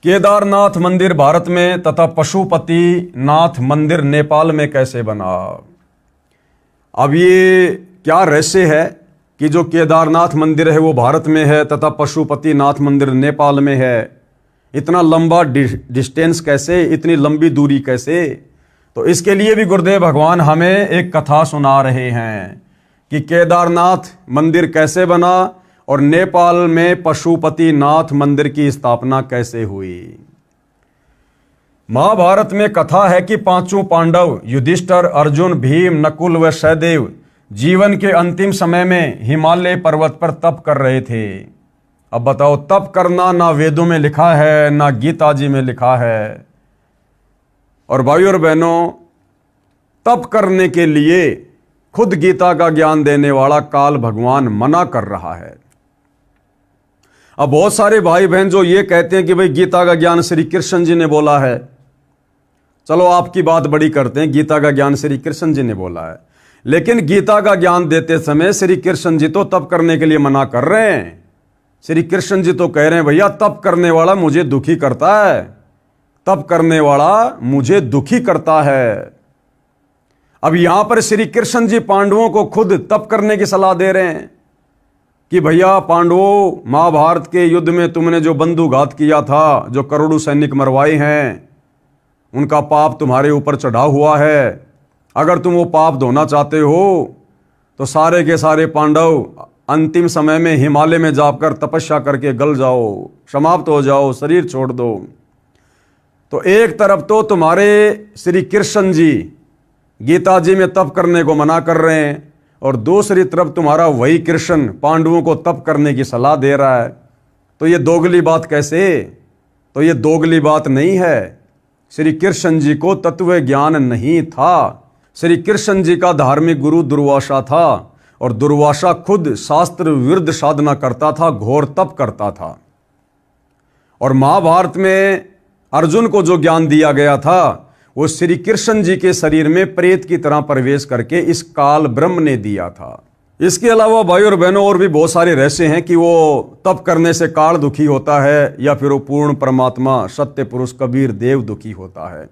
केदारनाथ मंदिर भारत में तथा पशुपतिनाथ मंदिर नेपाल में कैसे बना। अब ये क्या रहस्य है कि जो केदारनाथ मंदिर है वो भारत में है तथा पशुपतिनाथ मंदिर नेपाल में है। इतना लंबा डिस्टेंस कैसे, इतनी लंबी दूरी कैसे। तो इसके लिए भी गुरुदेव भगवान हमें एक कथा सुना रहे हैं कि केदारनाथ मंदिर कैसे बना और नेपाल में पशुपतिनाथ मंदिर की स्थापना कैसे हुई। महाभारत में कथा है कि पांचों पांडव युधिष्ठिर, अर्जुन, भीम, नकुल व सहदेव जीवन के अंतिम समय में हिमालय पर्वत पर तप कर रहे थे। अब बताओ, तप करना ना वेदों में लिखा है ना गीता जी में लिखा है। और भाइयों और बहनों, तप करने के लिए खुद गीता का ज्ञान देने वाला काल भगवान मना कर रहा है। अब बहुत सारे भाई बहन जो ये कहते हैं कि भाई गीता का ज्ञान श्री कृष्ण जी ने बोला है। चलो आपकी बात बड़ी करते हैं, गीता का ज्ञान श्री कृष्ण जी ने बोला है, लेकिन गीता का ज्ञान देते समय श्री कृष्ण जी तो तप करने के लिए मना कर रहे हैं। श्री कृष्ण जी तो कह रहे हैं भैया तप करने वाला मुझे दुखी करता है, तप करने वाला मुझे दुखी करता है। अब यहां पर श्री कृष्ण जी पांडवों को खुद तप करने की सलाह दे रहे हैं कि भैया पांडवों, महाभारत के युद्ध में तुमने जो बंधुघात किया था, जो करोड़ों सैनिक मरवाए हैं, उनका पाप तुम्हारे ऊपर चढ़ा हुआ है। अगर तुम वो पाप धोना चाहते हो तो सारे के सारे पांडव अंतिम समय में हिमालय में जाकर तपस्या करके गल जाओ, समाप्त हो जाओ, शरीर छोड़ दो। तो एक तरफ तो तुम्हारे श्री कृष्ण जी गीता जी में तप करने को मना कर रहे हैं और दूसरी तरफ तुम्हारा वही कृष्ण पांडवों को तप करने की सलाह दे रहा है। तो ये दोगली बात कैसे? तो ये दोगली बात नहीं है। श्री कृष्ण जी को तत्व ज्ञान नहीं था। श्री कृष्ण जी का धार्मिक गुरु दुर्वासा था और दुर्वासा खुद शास्त्र विरुद्ध साधना करता था, घोर तप करता था। और महाभारत में अर्जुन को जो ज्ञान दिया गया था वो श्री कृष्ण जी के शरीर में प्रेत की तरह प्रवेश करके इस काल ब्रह्म ने दिया था। इसके अलावा भाई और बहनों और भी बहुत सारे रहस्य हैं कि वो तप करने से काल दुखी होता है या फिर वो पूर्ण परमात्मा सत्य पुरुष कबीर देव दुखी होता है।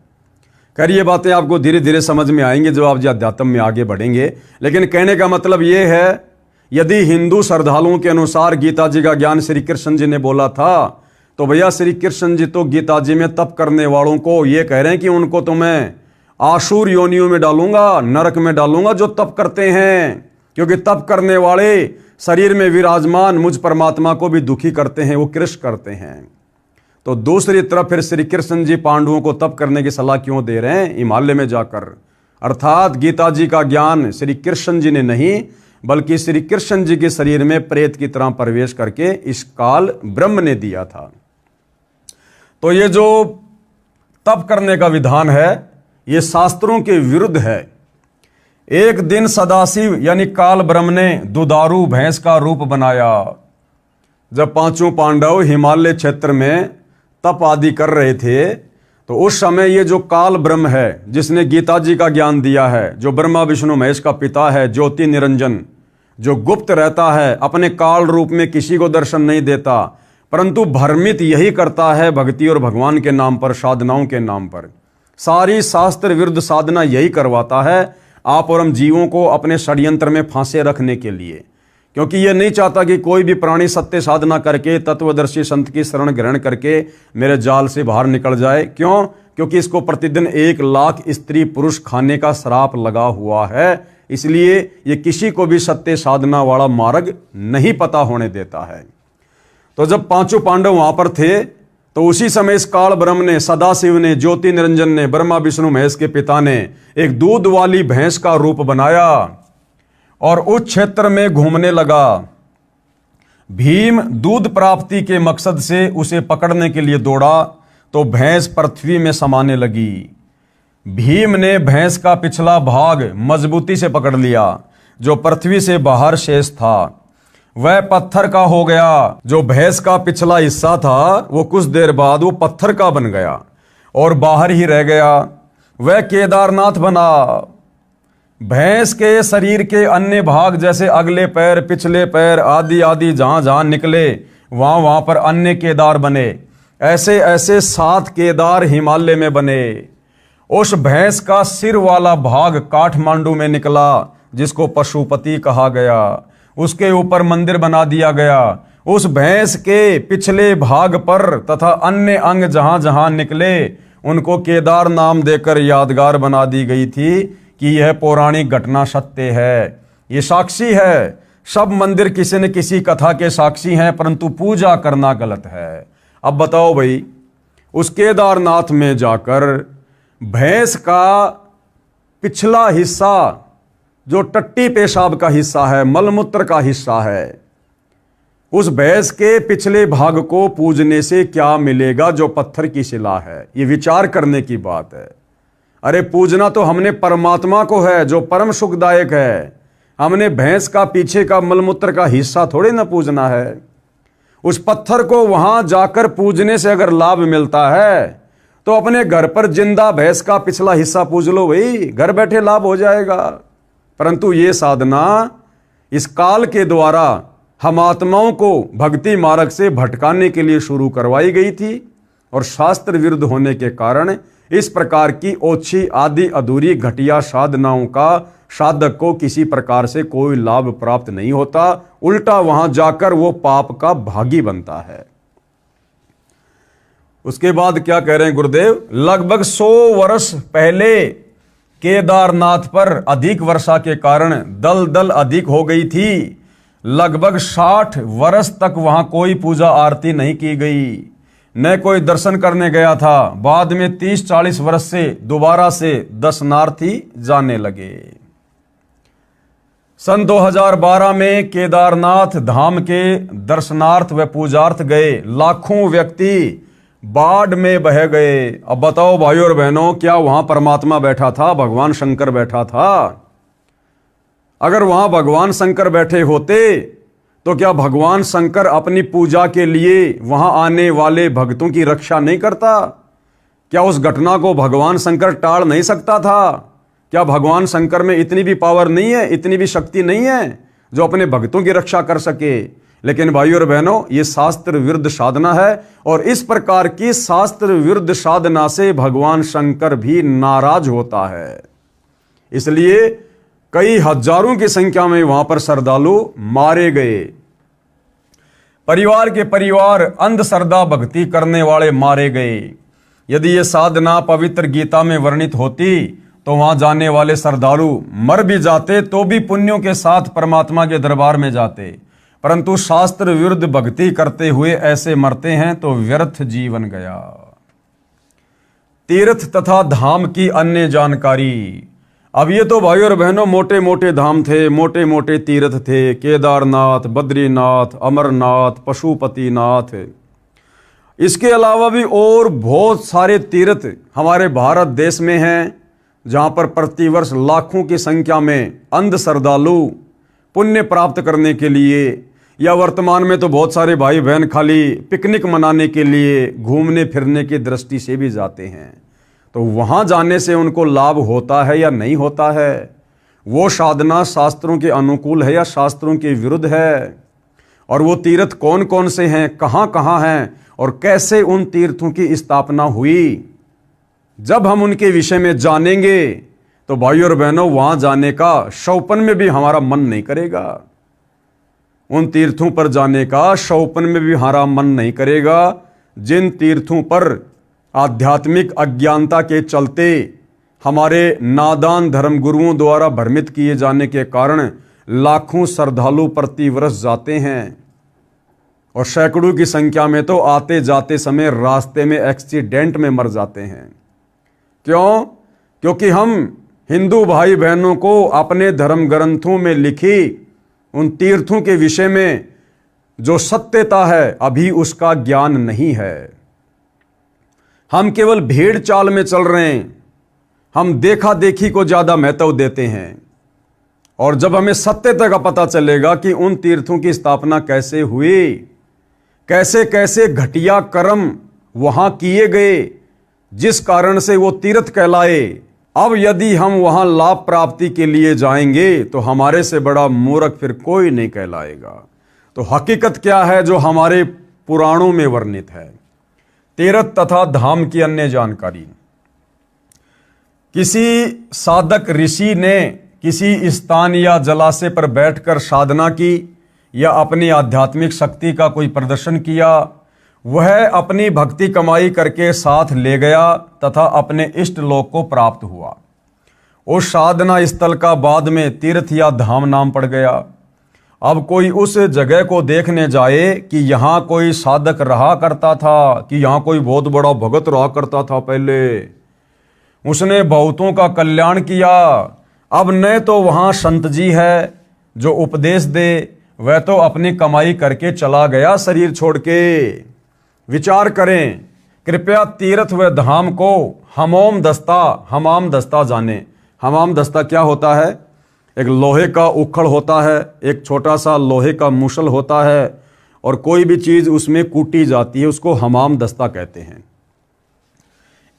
खैर ये बातें आपको धीरे धीरे समझ में आएंगे जब आप अध्यात्म में आगे बढ़ेंगे। लेकिन कहने का मतलब ये है, यदि हिंदू श्रद्धालुओं के अनुसार गीता जी का ज्ञान श्री कृष्ण जी ने बोला था तो भैया श्री कृष्ण जी तो गीता जी में तप करने वालों को ये कह रहे हैं कि उनको तो मैं आसुर योनियों में डालूंगा, नरक में डालूंगा जो तप करते हैं, क्योंकि तप करने वाले शरीर में विराजमान मुझ परमात्मा को भी दुखी करते हैं, वो कृष्ण करते हैं। तो दूसरी तरफ फिर श्री कृष्ण जी पांडवों को तप करने की सलाह क्यों दे रहे हैं हिमालय में जाकर? अर्थात गीता जी का ज्ञान श्री कृष्ण जी ने नहीं बल्कि श्री कृष्ण जी के शरीर में प्रेत की तरह प्रवेश करके इस काल ब्रह्म ने दिया था। तो ये जो तप करने का विधान है ये शास्त्रों के विरुद्ध है। एक दिन सदाशिव यानी काल ब्रह्म ने दुधारू भैंस का रूप बनाया। जब पांचों पांडव हिमालय क्षेत्र में तप आदि कर रहे थे तो उस समय ये जो काल ब्रह्म है जिसने गीता जी का ज्ञान दिया है, जो ब्रह्मा विष्णु महेश का पिता है, ज्योति निरंजन, जो गुप्त रहता है, अपने काल रूप में किसी को दर्शन नहीं देता, परंतु भ्रमित यही करता है भक्ति और भगवान के नाम पर, साधनाओं के नाम पर। सारी शास्त्र विरुद्ध साधना यही करवाता है आप और हम जीवों को अपने षड्यंत्र में फांसे रखने के लिए, क्योंकि ये नहीं चाहता कि कोई भी प्राणी सत्य साधना करके तत्वदर्शी संत की शरण ग्रहण करके मेरे जाल से बाहर निकल जाए। क्यों? क्योंकि इसको प्रतिदिन 1 लाख स्त्री पुरुष खाने का श्राप लगा हुआ है। इसलिए ये किसी को भी सत्य साधना वाला मार्ग नहीं पता होने देता है। तो जब पांचों पांडव वहां पर थे तो उसी समय इस काल ब्रह्म ने, सदाशिव ने, ज्योति निरंजन ने, ब्रह्मा विष्णु महेश के पिता ने एक दूध वाली भैंस का रूप बनाया और उस क्षेत्र में घूमने लगा। भीम दूध प्राप्ति के मकसद से उसे पकड़ने के लिए दौड़ा तो भैंस पृथ्वी में समाने लगी। भीम ने भैंस का पिछला भाग मजबूती से पकड़ लिया, जो पृथ्वी से बाहर शेष था वह पत्थर का हो गया। जो भैंस का पिछला हिस्सा था वो कुछ देर बाद वो पत्थर का बन गया और बाहर ही रह गया। वह केदारनाथ बना। भैंस के शरीर के अन्य भाग जैसे अगले पैर, पिछले पैर आदि आदि जहां जहां निकले वहां वहां पर अन्य केदार बने। ऐसे ऐसे 7 केदार हिमालय में बने। उस भैंस का सिर वाला भाग काठमांडू में निकला, जिसको पशुपति कहा गया। उसके ऊपर मंदिर बना दिया गया। उस भैंस के पिछले भाग पर तथा अन्य अंग जहां जहां निकले, उनको केदार नाम देकर यादगार बना दी गई थी कि यह पौराणिक घटना सत्य है। ये साक्षी है। सब मंदिर किसी न किसी कथा के साक्षी हैं, परंतु पूजा करना गलत है। अब बताओ भाई, उस केदारनाथ में जाकर भैंस का पिछला हिस्सा, जो टट्टी पेशाब का हिस्सा है, मलमूत्र का हिस्सा है, उस भैंस के पिछले भाग को पूजने से क्या मिलेगा जो पत्थर की शिला है? ये विचार करने की बात है। अरे पूजना तो हमने परमात्मा को है, जो परम सुखदायक है। हमने भैंस का पीछे का मलमूत्र का हिस्सा थोड़े ना पूजना है। उस पत्थर को वहां जाकर पूजने से अगर लाभ मिलता है तो अपने घर पर जिंदा भैंस का पिछला हिस्सा पूज लो भाई, घर बैठे लाभ हो जाएगा। परंतु ये साधना इस काल के द्वारा हम आत्माओं को भक्ति मार्ग से भटकाने के लिए शुरू करवाई गई थी, और शास्त्र विरुद्ध होने के कारण इस प्रकार की ओछी आदि अधूरी घटिया साधनाओं का साधक को किसी प्रकार से कोई लाभ प्राप्त नहीं होता, उल्टा वहां जाकर वो पाप का भागी बनता है। उसके बाद क्या कह रहे हैं गुरुदेव? लगभग 100 वर्ष पहले केदारनाथ पर अधिक वर्षा के कारण दलदल अधिक हो गई थी। लगभग 60 वर्ष तक वहां कोई पूजा आरती नहीं की गई, न कोई दर्शन करने गया था। बाद में 30-40 वर्ष से दोबारा से दर्शनार्थी जाने लगे। सन 2012 में केदारनाथ धाम के दर्शनार्थ व पूजार्थ गए लाखों व्यक्ति बाढ़ में बह गए। अब बताओ भाइयों और बहनों, क्या वहां परमात्मा बैठा था? भगवान शंकर बैठा था? अगर वहां भगवान शंकर बैठे होते तो क्या भगवान शंकर अपनी पूजा के लिए वहां आने वाले भक्तों की रक्षा नहीं करता? क्या उस घटना को भगवान शंकर टाल नहीं सकता था? क्या भगवान शंकर में इतनी भी पावर नहीं है, इतनी भी शक्ति नहीं है जो अपने भक्तों की रक्षा कर सके? लेकिन भाइयों और बहनों, ये शास्त्र विरुद्ध साधना है, और इस प्रकार की शास्त्र विरुद्ध साधना से भगवान शंकर भी नाराज होता है। इसलिए कई हजारों की संख्या में वहां पर श्रद्धालु मारे गए। परिवार के परिवार अंधश्रद्धा भक्ति करने वाले मारे गए। यदि ये साधना पवित्र गीता में वर्णित होती तो वहां जाने वाले श्रद्धालु मर भी जाते तो भी पुण्यों के साथ परमात्मा के दरबार में जाते, परंतु शास्त्र विरुद्ध भक्ति करते हुए ऐसे मरते हैं तो व्यर्थ जीवन गया। तीर्थ तथा धाम की अन्य जानकारी। अब ये तो भाइयों और बहनों मोटे मोटे धाम थे, मोटे मोटे तीर्थ थे। केदारनाथ, बद्रीनाथ, अमरनाथ, पशुपतिनाथ। इसके अलावा भी और बहुत सारे तीर्थ हमारे भारत देश में हैं, जहां पर प्रतिवर्ष लाखों की संख्या में अंध श्रद्धालु पुण्य प्राप्त करने के लिए, या वर्तमान में तो बहुत सारे भाई बहन खाली पिकनिक मनाने के लिए, घूमने फिरने की दृष्टि से भी जाते हैं। तो वहां जाने से उनको लाभ होता है या नहीं होता है? वो साधना शास्त्रों के अनुकूल है या शास्त्रों के विरुद्ध है? और वो तीर्थ कौन कौन से हैं, कहां कहां हैं, और कैसे उन तीर्थों की स्थापना हुई? जब हम उनके विषय में जानेंगे तो भाइयों और बहनों, वहां जाने का शौपन में भी हमारा मन नहीं करेगा। उन तीर्थों पर जाने का शौपन में भी हमारा मन नहीं करेगा, जिन तीर्थों पर आध्यात्मिक अज्ञानता के चलते हमारे नादान धर्म गुरुओं द्वारा भ्रमित किए जाने के कारण लाखों श्रद्धालु प्रतिवर्ष जाते हैं, और सैकड़ों की संख्या में तो आते जाते समय रास्ते में एक्सीडेंट में मर जाते हैं। क्यों? क्योंकि हम हिंदू भाई बहनों को अपने धर्म ग्रंथों में लिखी उन तीर्थों के विषय में जो सत्यता है अभी उसका ज्ञान नहीं है। हम केवल भेड़ चाल में चल रहे हैं। हम देखा देखी को ज्यादा महत्व देते हैं, और जब हमें सत्यता का पता चलेगा कि उन तीर्थों की स्थापना कैसे हुई, कैसे कैसे घटिया कर्म वहां किए गए जिस कारण से वो तीर्थ कहलाए, अब यदि हम वहां लाभ प्राप्ति के लिए जाएंगे तो हमारे से बड़ा मूर्ख फिर कोई नहीं कहलाएगा। तो हकीकत क्या है जो हमारे पुराणों में वर्णित है? तीर्थ तथा धाम की अन्य जानकारी। किसी साधक ऋषि ने किसी स्थान या जलाशय पर बैठकर साधना की या अपनी आध्यात्मिक शक्ति का कोई प्रदर्शन किया, वह अपनी भक्ति कमाई करके साथ ले गया तथा अपने इष्ट लोक को प्राप्त हुआ। उस साधना स्थल का बाद में तीर्थ या धाम नाम पड़ गया। अब कोई उस जगह को देखने जाए कि यहाँ कोई साधक रहा करता था, कि यहाँ कोई बहुत बड़ा भगत रहा करता था, पहले उसने बहुतों का कल्याण किया, अब न तो वहाँ संत जी है जो उपदेश दे, वह तो अपनी कमाई करके चला गया शरीर छोड़ के। विचार करें, कृपया तीर्थ व धाम को हमाम दस्ता जाने। हमाम दस्ता क्या होता है? एक लोहे का उखड़ होता है, एक छोटा सा लोहे का मूसल होता है और कोई भी चीज़ उसमें कूटी जाती है, उसको हमाम दस्ता कहते हैं।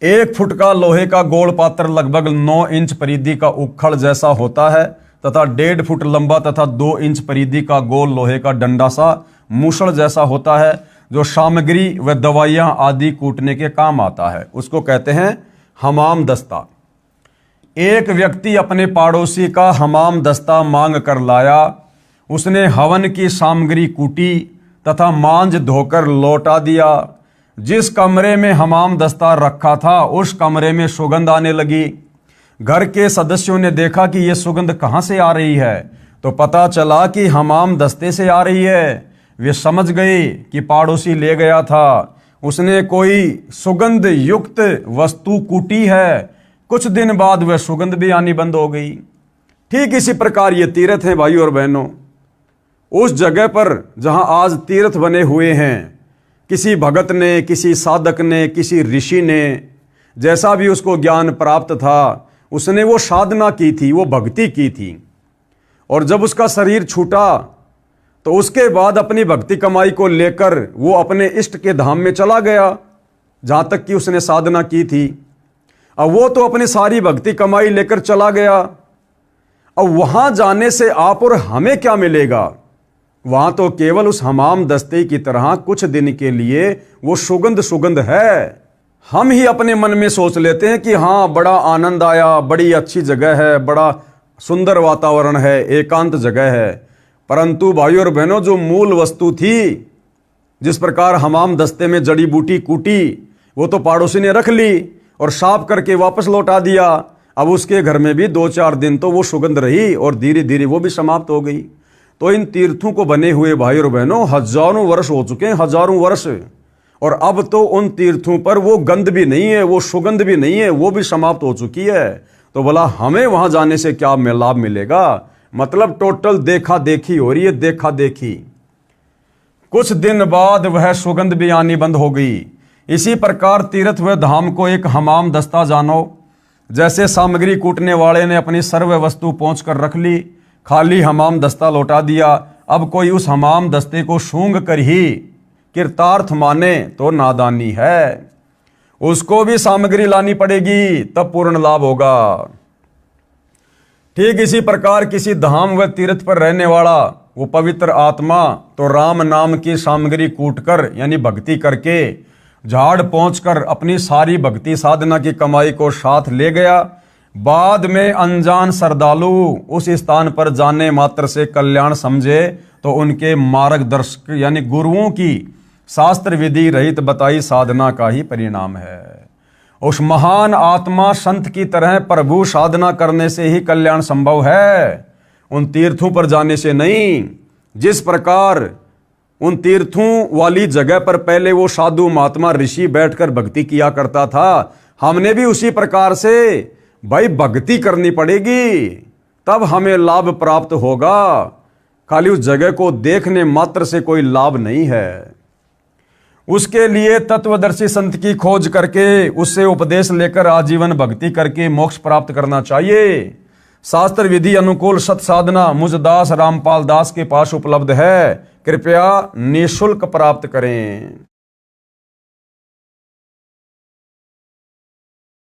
1 फुट का लोहे का गोल पात्र लगभग 9 इंच परिधि का उखड़ जैसा होता है तथा 1.5 फुट लंबा तथा 2 इंच परिधि का गोल लोहे का डंडा सा मूसल जैसा होता है, जो सामग्री व दवाइयाँ आदि कूटने के काम आता है, उसको कहते हैं हमाम दस्ता। एक व्यक्ति अपने पड़ोसी का हमाम दस्ता मांग कर लाया। उसने हवन की सामग्री कूटी तथा मांझ धोकर लौटा दिया। जिस कमरे में हमाम दस्ता रखा था उस कमरे में सुगंध आने लगी। घर के सदस्यों ने देखा कि यह सुगंध कहाँ से आ रही है, तो पता चला कि हमाम दस्ते से आ रही है। वे समझ गए कि पड़ोसी ले गया था, उसने कोई सुगंध युक्त वस्तु कूटी है। कुछ दिन बाद वह सुगंध भी आनी बंद हो गई। ठीक इसी प्रकार ये तीर्थ हैं भाइयों और बहनों। उस जगह पर जहां आज तीर्थ बने हुए हैं, किसी भगत ने, किसी साधक ने, किसी ऋषि ने, जैसा भी उसको ज्ञान प्राप्त था, उसने वो साधना की थी, वो भक्ति की थी, और जब उसका शरीर छूटा तो उसके बाद अपनी भक्ति कमाई को लेकर वो अपने इष्ट के धाम में चला गया जहां तक कि उसने साधना की थी। अब वो तो अपनी सारी भक्ति कमाई लेकर चला गया। अब वहां जाने से आप और हमें क्या मिलेगा? वहां तो केवल उस हमाम दस्ते की तरह कुछ दिन के लिए वो सुगंध है। हम ही अपने मन में सोच लेते हैं कि हाँ, बड़ा आनंद आया, बड़ी अच्छी जगह है, बड़ा सुंदर वातावरण है, एकांत जगह है। परंतु भाइयों और बहनों, जो मूल वस्तु थी, जिस प्रकार हमाम दस्ते में जड़ी बूटी कूटी, वो तो पड़ोसी ने रख ली और साफ करके वापस लौटा दिया। अब उसके घर में भी 2-4 दिन तो वो सुगंध रही और धीरे धीरे वो भी समाप्त हो गई। तो इन तीर्थों को बने हुए भाई और बहनों हजारों वर्ष हो चुके हैं, हजारों वर्ष, और अब तो उन तीर्थों पर वो गंध भी नहीं है, वो सुगंध भी नहीं है, वो भी समाप्त हो चुकी है। तो बोला हमें वहां जाने से क्या लाभ मिलेगा? मतलब टोटल देखा देखी हो रही है, देखा देखी। कुछ दिन बाद वह सुगंध भी आनी बंद हो गई। इसी प्रकार तीर्थ व धाम को एक हमाम दस्ता जानो। जैसे सामग्री कूटने वाले ने अपनी सर्व वस्तु पहुंच कर रख ली, खाली हमाम दस्ता लौटा दिया। अब कोई उस हमाम दस्ते को सूंघ कर ही कृतार्थ माने तो नादानी है। उसको भी सामग्री लानी पड़ेगी, तब पूर्ण लाभ होगा। ठीक इसी प्रकार किसी धाम व तीर्थ पर रहने वाला वो पवित्र आत्मा तो राम नाम की सामग्री कूटकर यानी भक्ति करके झाड़ पहुंचकर अपनी सारी भक्ति साधना की कमाई को साथ ले गया। बाद में अनजान श्रद्धालु उस स्थान पर जाने मात्र से कल्याण समझे तो उनके मार्गदर्शक यानी गुरुओं की शास्त्र विधि रहित बताई साधना का ही परिणाम है। उस महान आत्मा संत की तरह प्रभु साधना करने से ही कल्याण संभव है, उन तीर्थों पर जाने से नहीं। जिस प्रकार उन तीर्थों वाली जगह पर पहले वो साधु महात्मा ऋषि बैठकर भक्ति किया करता था, हमने भी उसी प्रकार से भाई भक्ति करनी पड़ेगी, तब हमें लाभ प्राप्त होगा। खाली उस जगह को देखने मात्र से कोई लाभ नहीं है। उसके लिए तत्वदर्शी संत की खोज करके उससे उपदेश लेकर आजीवन भक्ति करके मोक्ष प्राप्त करना चाहिए। शास्त्र विधि अनुकूल सत साधना मुझ दास रामपाल दास के पास उपलब्ध है, कृपया निःशुल्क प्राप्त करें।